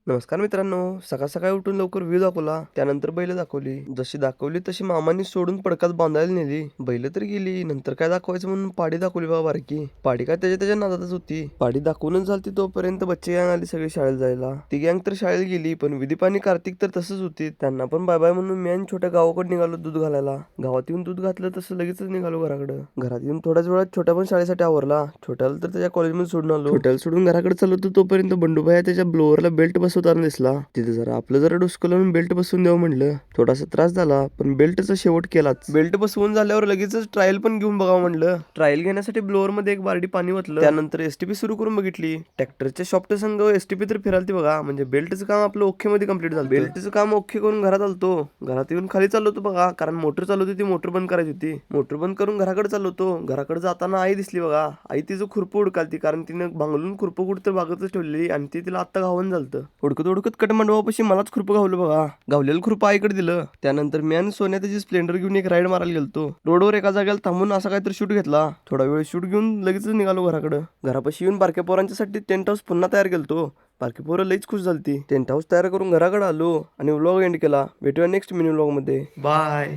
नमस्कार मित्रांनो. सकाळ सकाळी उठून लवकर व्ह्यू दाखवला, त्यानंतर बैल दाखवली. जशी दाखवली तशी मामांनी सोडून पडकात बांधायला नेली. बैल तर गेली, नंतर काय दाखवायचं म्हणून पाडी दाखवली बा बारकी. पाडी काय त्याच्या नादातच होती. पाडी दाखवूनच झालती तोपर्यंत बच्चे गँग आली सगळी शाळेत जायला. ती गँग तर शाळेत गेली, पण विदीप आणि कार्तिक तर तसंच होती. त्यांना पण बाय बाय म्हणून मी आणि छोट्या गावाकडे निघालो दूध घालायला. गावात येऊन दूध घातलं तसं लगेचच निघालो घराकडे. घरात येऊन थोड्याच वेळात छोट्या पण शाळेसाठी आवरला. छोट्याला तर त्याच्या कॉलेजमध्ये सोडून आलो. छोट्याला सोडून घराकडे चाललो होतो तोपर्यंत बंडूभाई त्याच्या ब्लोअरला बेल्ट बसवताना दिसला. तिथे जरा आपलं जरा डोसकं लावून बेल्ट बसवून द्यावं म्हणलं. थोडासा त्रास झाला, पण बेल्टचा शेवट केलाच. बेल्ट बसवून झाल्यावर लगेचच ट्रायल पण घेऊन बघावं म्हणलं. ट्रायल घेण्यासाठी ब्लोअर मध्ये एक बारडी पाणी ओतलं. त्यानंतर एसटीपी सुरू करून बघितली. ट्रॅक्टरच्या शॉफ्ट संघ एसटीपी तर फिरालती बघा. म्हणजे बेल्टचं काम आपलं ओके मध्ये कम्प्लीट झालं. बेल्टचं काम ओके करून घरात आलतो. घरात येऊन खाली चाललो होतो बघा, कारण मोटर चालू होती, ती मोटर बंद करायची होती. मोटर बंद करून घराकडे चाललो होतो. घराकडे जाताना आई दिसली बघा. आई तिचं खुरपं उडकालती, कारण तिनं भांगलून खुरपं कुठं तर बागतच ठेवलेली आणि ती तिला आत्ता घावन झालतं. उडकत उडकत कटमंडवापाशी मलाच खुरपं घावलं बघा. गावलेलं खुरपं आईकडे दिलं. त्यानंतर मी आणि सोन्या त्याची स्प्लेंडर घेऊन एक राईड मारायला गेलतो. रोडवर एका जागेला थांबून असा काहीतरी शूट घेतला. थोडा वेळ शूट घेऊन लगेचच निघालो घराकडं. घरापाशी येऊन बारक्या पोरांच्यासाठी टेंट हाऊस पुन्हा तयार केलतो. बारकी पोरं लईच खुश झालती. टेंट हाऊस तयार करून घराकडे आलो आणि व्लॉग एंड केला. भेटूया नेक्स्ट मिनी व्लॉग मध्ये. बाय.